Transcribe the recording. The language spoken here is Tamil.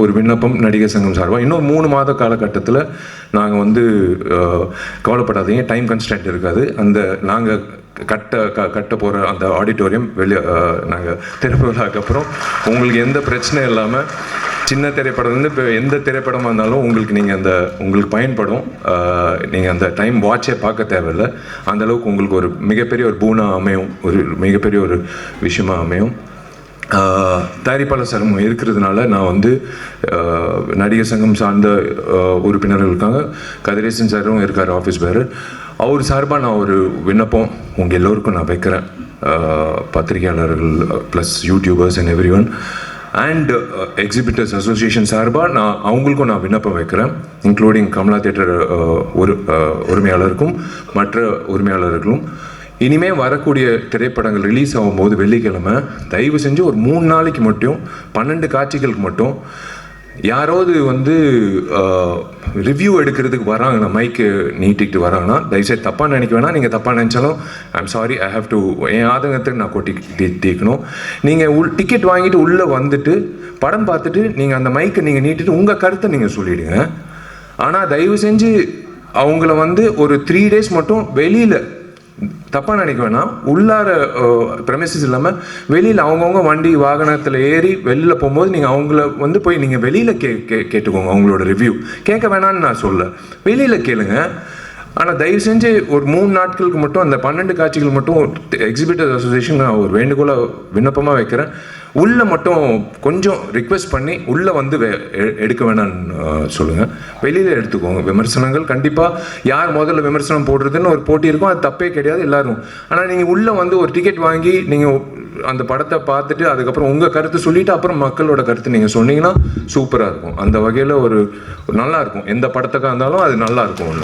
ஒரு விண்ணப்பம் நடிகர் சங்கம் சார்பாக. இன்னும் 3 மாத காலகட்டத்தில் நாங்கள் வந்து கவலைப்படாதீங்க, டைம் கன்ஸ்டன்ட் இருக்காது. அந்த நாங்கள் கட்ட போகிற அந்த ஆடிட்டோரியம் நாங்கள் திறப்பு விழாக்கு அப்புறம் உங்களுக்கு எந்த பிரச்சனையும் இல்லாமல் சின்ன திரைப்படம் இப்போ எந்த திரைப்படமாக இருந்தாலும் உங்களுக்கு பயன்படும். நீங்கள் அந்த டைம் வாட்சே பார்க்க தேவையில்லை. அந்தளவுக்கு உங்களுக்கு ஒரு மிகப்பெரிய ஒரு பூனா அமையும், ஒரு மிகப்பெரிய ஒரு விஷயமா அமையும். தயாரிப்பாளர் சங்கம் இருக்கிறதுனால நான் வந்து நடிகர் சங்கம் சார்ந்த உறுப்பினர்கள் இருக்காங்க. கதிரேசன் சாரும் இருக்கார், ஆஃபீஸ் பேரர். அவர் சார்பாக நான் ஒரு விண்ணப்பம் உங்கள் எல்லோருக்கும் நான் வைக்கிறேன். பத்திரிகையாளர்கள் plus YouTubers and every one and exhibitors association சார்பாக அவங்களுக்கும் நான் விண்ணப்பம் வைக்கிறேன். இன்க்ளூடிங் கமலா தியேட்டர் உரிமையாளருக்கும் மற்ற உரிமையாளர்களும் இனிமேல் வரக்கூடிய திரைப்படங்கள் ரிலீஸ் ஆகும்போது வெள்ளிக்கிழமை தயவு செஞ்சு ஒரு 3 நாளைக்கு மட்டும் 12 காட்சிகளுக்கு மட்டும் யாராவது வந்து ரிவ்யூ எடுக்கிறதுக்கு வராங்கன்னா, மைக்கு நீட்டிக்கிட்டு வராங்கன்னா, தயவுசெய்து தப்பாக நினைக்க வேணாம். நீங்கள் தப்பாக நினச்சாலும் I'm sorry, I have to, என் ஆதங்கத்துக்கு நான் தீக்கணும். நீங்கள் டிக்கெட் வாங்கிட்டு உள்ளே வந்துட்டு படம் பார்த்துட்டு நீங்கள் அந்த மைக்கை நீங்கள் நீட்டிட்டு உங்கள் கருத்தை நீங்கள் சொல்லிவிடுங்க. ஆனால் தயவு செஞ்சு அவங்கள வந்து ஒரு 3 days மட்டும் வெளியில் தப்பாக நினைக்க வேணாம். உள்ளார ப்ரெமிசஸ் இல்லாமல் வெளியில் அவங்கவுங்க வண்டி வாகனத்தில் ஏறி வெளியில் போகும்போது நீங்கள் அவங்கள வந்து போய் நீங்கள் வெளியில் கேட்டுக்கோங்க. அவங்களோட ரிவ்யூ கேட்க வேணான்னு நான் சொல்ல, வெளியில் கேளுங்க. ஆனால் தயவு செஞ்சு ஒரு 3 நாட்களுக்கு மட்டும் அந்த 12 காட்சிகள் மட்டும் எக்ஸிபிட்டர்ஸ் அசோசியேஷன் நான் ஒரு வேண்டுகோளை விண்ணப்பமாக வைக்கிறேன். உள்ளே மட்டும் கொஞ்சம் ரிக்வெஸ்ட் பண்ணி உள்ளே வந்து எடுக்க வேணான்னு சொல்லுங்கள். வெளியில் எடுத்துக்கோங்க. விமர்சனங்கள் கண்டிப்பாக யார் முதல்ல விமர்சனம் போடுறதுன்னு ஒரு போட்டி இருக்கும், அது தப்பே கிடையாது எல்லாரும். ஆனால் நீங்கள் உள்ளே வந்து ஒரு டிக்கெட் வாங்கி நீங்கள் அந்த படத்தை பார்த்துட்டு அதுக்கப்புறம் உங்கள் கருத்து சொல்லிவிட்டு அப்புறம் மக்களோட கருத்து நீங்கள் சொன்னீங்கன்னா சூப்பராக இருக்கும். அந்த வகையில் ஒரு நல்லா இருக்கும். எந்த படத்துக்காக இருந்தாலும் அது நல்லா இருக்கும்.